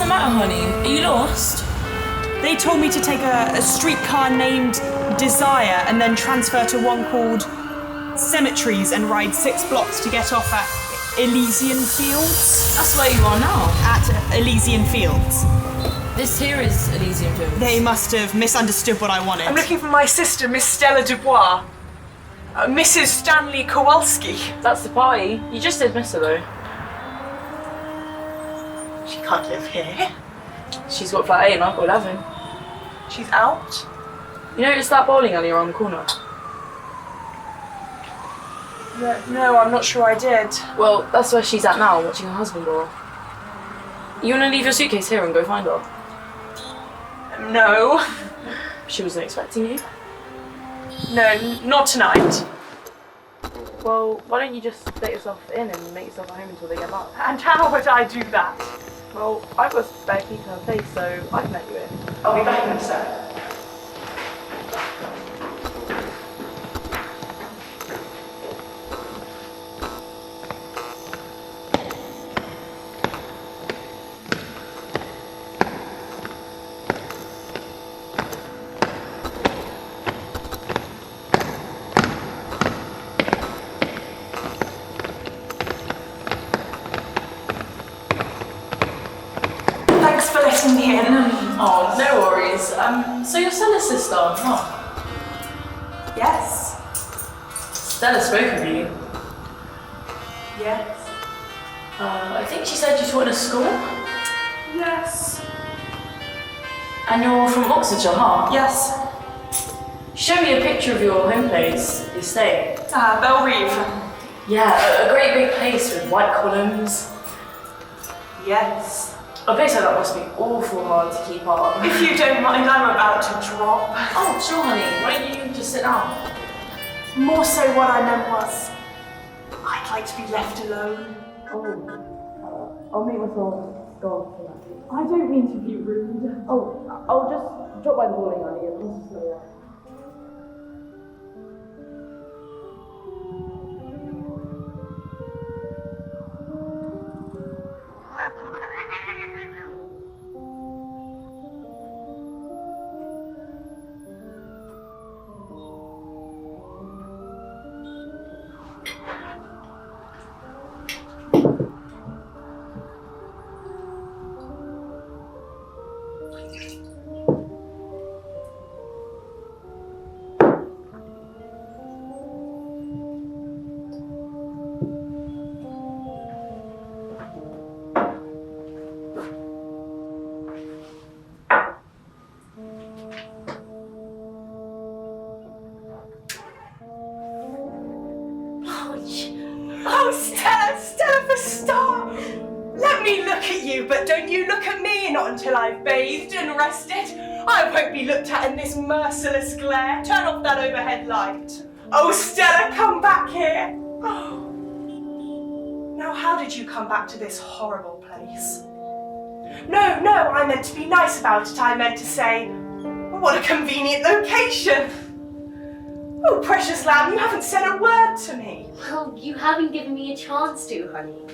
matter, honey? Are you lost? They told me to take a streetcar named Desire and then transfer to one called Cemeteries and ride 6 blocks to get off at Elysian Fields. That's where you are now. At Elysian Fields. This here is Elysian Fields. They must have misunderstood what I wanted. I'm looking for my sister, Miss Stella Dubois. Mrs. Stanley Kowalski. That's the party. You just did miss her though. She can't live here. She's got flat 8 and I've got 11. She's out. You noticed that bowling alley around the corner? No, I'm not sure I did. Well, that's where she's at now, watching her husband bowl. You wanna leave your suitcase here and go find her? No. She wasn't expecting you? No, not tonight. Well, why don't you just let yourself in and make yourself at home until they get back? And how would I do that? Well, I've got a spare key to her place, so I can let you in. I'll be back in a sec. Thanks for letting me in. Oh, no worries. So you're Stella's sister? Oh. Yes. Stella spoke of you. Yes. I think she said you taught in a school? Yes. And you're from Oxfordshire, huh? Yes. Show me a picture of your home place, your stay. Belrive. Yeah, a great big place with white columns. Yes. A place like that must be awful hard to keep up. If you don't mind, I'm about to drop. Oh, sure, honey. Why don't you just sit down? More so what I meant was, I'd like to be left alone. Oh, I'll make myself go for that. I don't mean to be rude. Oh, I'll just drop by the bowling alley and I'll just slow down. Oh, Stella for star! Let me look at you, but don't you look at me, not until I've bathed and rested. I won't be looked at in this merciless glare. Turn off that overhead light. Oh, Stella, come back here. Oh. Now, how did you come back to this horrible place? No, I meant to be nice about it. I meant to say, what a convenient location. Oh, precious lamb, you haven't said a word to me. Well, you haven't given me a chance to, honey.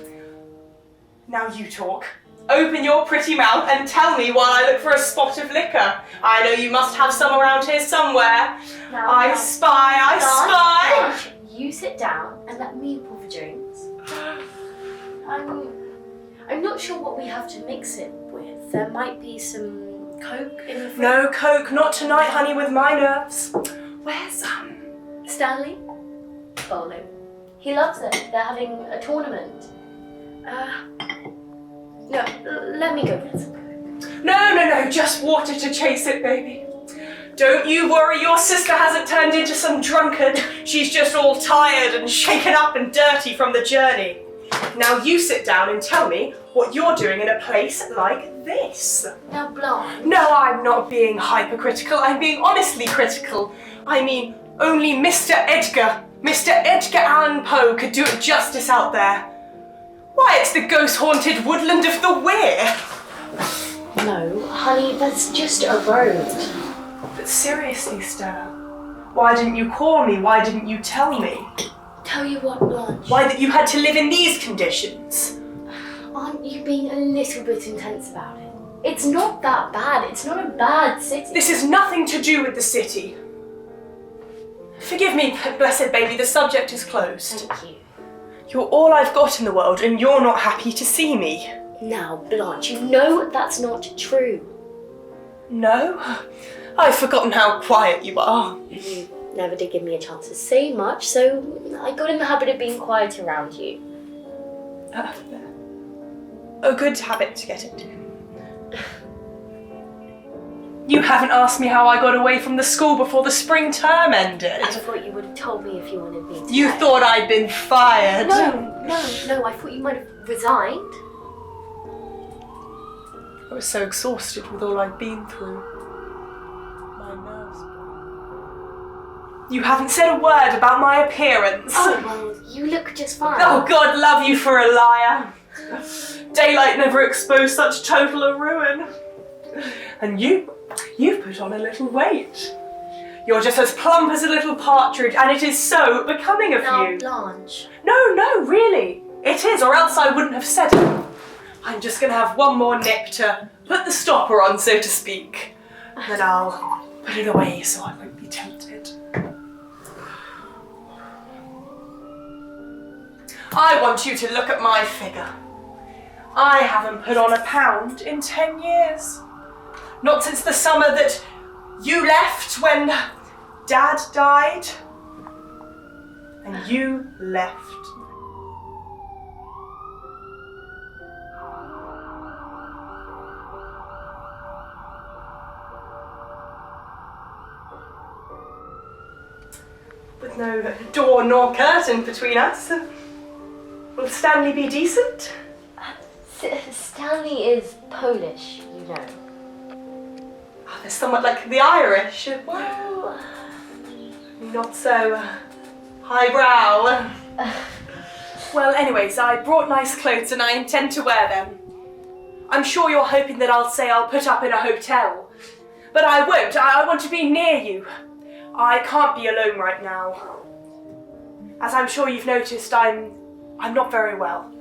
Now you talk. Open your pretty mouth and tell me while I look for a spot of liquor. I know you must have some around here somewhere. I spy. Blanche, you sit down and let me pour the drinks. I'm not sure what we have to mix it with. There might be some Coke in the fridge. No Coke, not tonight, honey, with my nerves. Where's Stanley? Bowling. He loves it. They're having a tournament. No, let me go get some Coke. No, just water to chase it, baby. Don't you worry, your sister hasn't turned into some drunkard. She's just all tired and shaken up and dirty from the journey. Now you sit down and tell me what you're doing in a place like this. Now, Blanche. No, I'm not being hypercritical. I'm being honestly critical. I mean, only Mr. Edgar Allan Poe could do it justice out there. Why, it's the ghost-haunted woodland of the Weir. No, honey, that's just a road. But seriously, Stella, why didn't you call me? Why didn't you tell me? Tell you what, Blanche. Why that you had to live in these conditions? Aren't you being a little bit intense about it? It's not that bad. It's not a bad city. This has nothing to do with the city. Forgive me, blessed baby, the subject is closed. Thank you. You're all I've got in the world, and you're not happy to see me. Now, Blanche, you know that's not true. No? I've forgotten how quiet you are. You never did give me a chance to say much, so I got in the habit of being quiet around you. A good habit to get into. You haven't asked me how I got away from the school before the spring term ended. I thought you would have told me if you wanted me to. You thought I'd been fired. No, I thought you might have resigned. I was so exhausted with all I'd been through. My nerves. You haven't said a word about my appearance. Oh, well, you look just fine. Oh, God love you for a liar. Daylight never exposed such total a ruin. And you've put on a little weight. You're just as plump as a little partridge, and it is so becoming of you. Blanche. No, really. It is, or else I wouldn't have said it. I'm just going to have one more nip to put the stopper on, so to speak. Then I'll put it away so I won't be tempted. I want you to look at my figure. I haven't put on a pound in 10 years. Not since the summer that you left when Dad died. And you left. With no door nor curtain between us. Will Stanley be decent? Stanley is Polish, you know. Oh, they're somewhat like the Irish. Well, not so highbrow. Well, anyways, I brought nice clothes and I intend to wear them. I'm sure you're hoping that I'll say I'll put up in a hotel. But I won't. I want to be near you. I can't be alone right now. As I'm sure you've noticed, I'm not very well.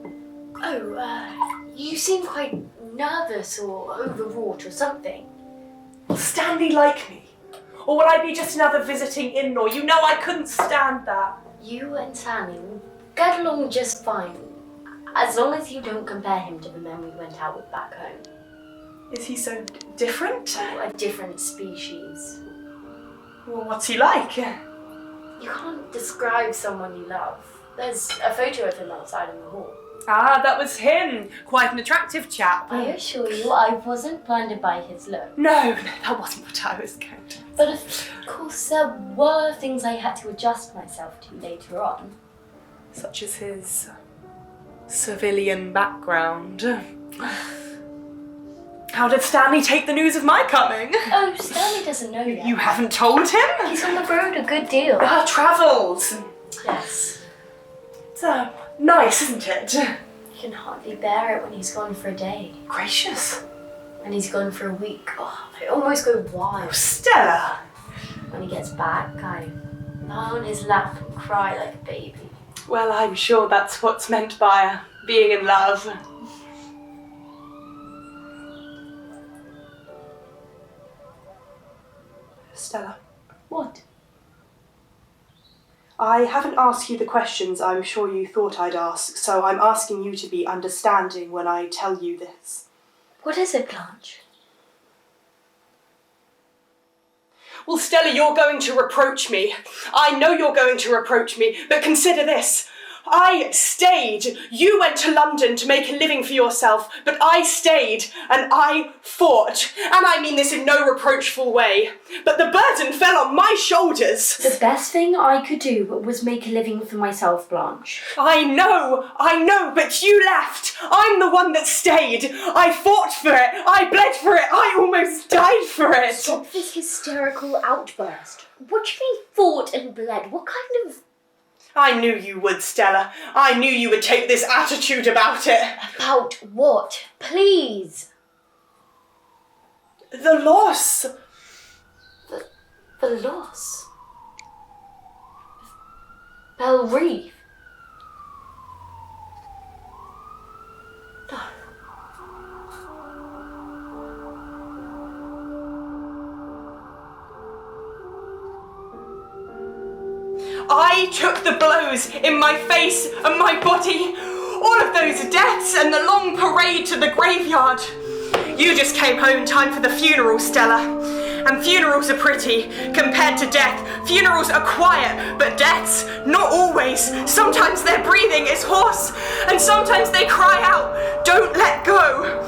Oh, you seem quite nervous or overwrought or something. Will Stanley like me? Or will I be just another visiting in-law? You know I couldn't stand that. You and Stanley will get along just fine, as long as you don't compare him to the men we went out with back home. Is he so different? A different species. Well, what's he like? You can't describe someone you love. There's a photo of him outside in the hall. Ah, that was him. Quite an attractive chap. I assure you, I wasn't blinded by his look. No, that wasn't what I was going to. But of course, there were things I had to adjust myself to later on. Such as his civilian background. How did Stanley take the news of my coming? Oh, Stanley doesn't know yet. You haven't told him? He's on the road a good deal. Ah, travels. Yes. It's nice, isn't it? You can hardly bear it when he's gone for a day. Gracious. And he's gone for a week. Oh, I almost go wild. Oh, Stella. When he gets back, I lie on his lap and cry like a baby. Well, I'm sure that's what's meant by being in love. Stella. What? I haven't asked you the questions I'm sure you thought I'd ask, so I'm asking you to be understanding when I tell you this. What is it, Blanche? Well, Stella, you're going to reproach me. I know you're going to reproach me, but consider this. I stayed. You went to London to make a living for yourself, but I stayed and I fought. And I mean this in no reproachful way, but the burden fell on my shoulders. The best thing I could do was make a living for myself, Blanche. I know, but you left. I'm the one that stayed. I fought for it. I bled for it. I almost died for it. Stop this hysterical outburst. What do you mean fought and bled? What kind of... I knew you would, Stella. I knew you would take this attitude about it. About what? Please. The loss. The loss. Belle Reeve. No. I took the blows in my face and my body. All of those deaths and the long parade to the graveyard. You just came home in time for the funeral, Stella. And funerals are pretty compared to death. Funerals are quiet, but deaths, not always. Sometimes their breathing is hoarse, and sometimes they cry out, "Don't let go."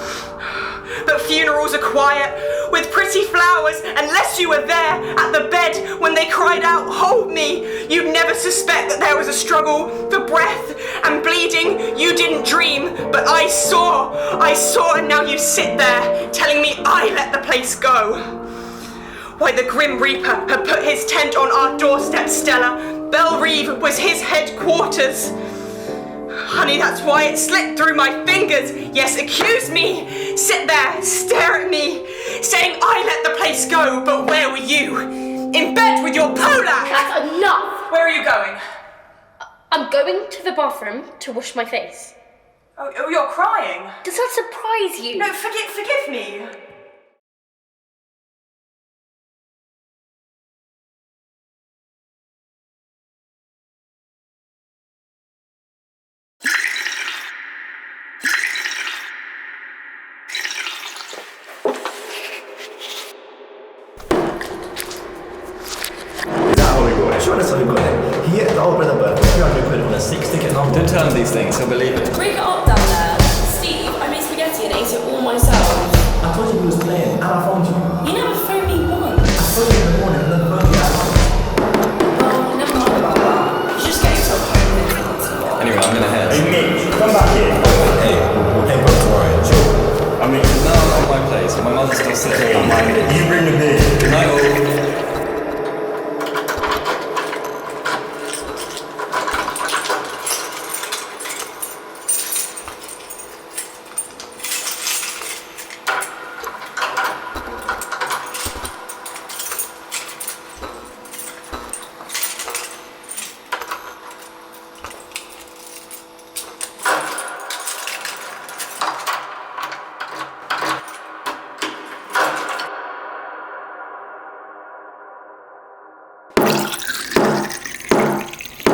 But funerals are quiet, with pretty flowers, unless you were there at the bed when they cried out, "Hold me." You'd never suspect that there was a struggle for breath and bleeding. You didn't dream, but I saw, and now you sit there telling me I let the place go. Why, the Grim Reaper had put his tent on our doorstep, Stella. Belle Reve was his headquarters. Honey, that's why it slipped through my fingers. Yes, accuse me. Sit there, stare at me, saying I let the place go, but where were you? In bed with your Polak! That's enough! Where are you going? I'm going to the bathroom to wash my face. Oh, you're crying. Does that surprise you? No, forgive me. Sure, that's how we got it. He hit the old brother bird for 300 quid on a 6-ticket number. Don't tell him these things, he'll believe it. Break it up down there. Steve, I made spaghetti and ate it all myself. I told you he was playing, and I phoned you. You never phoned me once. I phoned you in the morning, and then phoned you at night. Oh, never mind about that. You just get yourself home. Anyway, I'm gonna head. Hey Mitch, come back here. Hey, we'll hang out tomorrow, chill. I mean, No, not my place. My mother's still sitting on my bed. you bring the beer. Good night, all.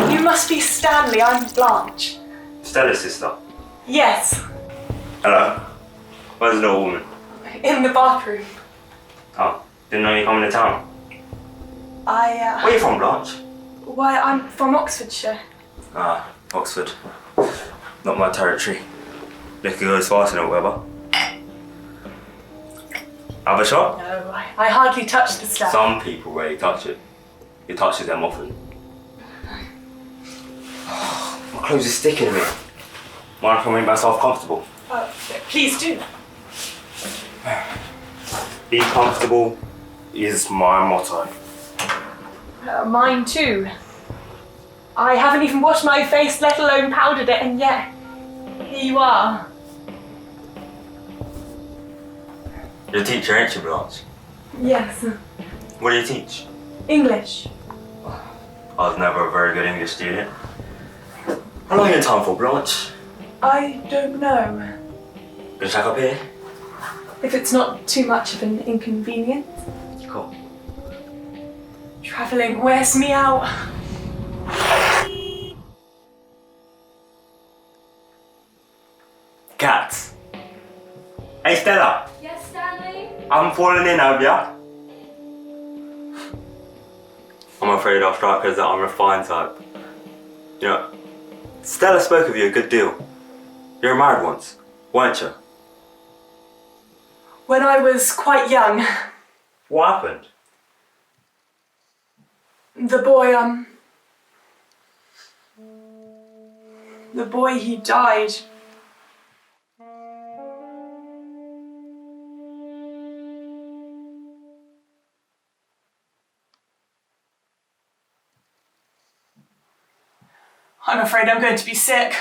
You must be Stanley, I'm Blanche. Stella's sister. Yes, Hello. Where's the little woman? in the bathroom. Oh, didn't know you coming to town. Why, Where you from, Blanche? I'm from Oxfordshire. Ah, Oxford. Not my territory. Liquor goes fast in it, whatever. Have a shot? No, I hardly touch the stuff. Some people really touch it. It touches them often. My clothes are sticking to me. Mind if I make myself comfortable? Please do. Be comfortable is my motto. Mine too. I haven't even washed my face, let alone powdered it, and yet, here you are. You're a teacher, ain't you, Blanche? Yes. What do you teach? English. I was never a very good English student. How long are you in time for, Blanche? I don't know. Gonna check up here? If it's not too much of an inconvenience. Cool. Travelling wears me out. Cats. Hey, Stella. Yes, Stanley? I'm falling in, have ya? I'm afraid I'll strike as that unrefined type. You know, Stella spoke of you a good deal. You were married once, weren't you? When I was quite young, What happened? the boy, he died. I'm afraid I'm going to be sick.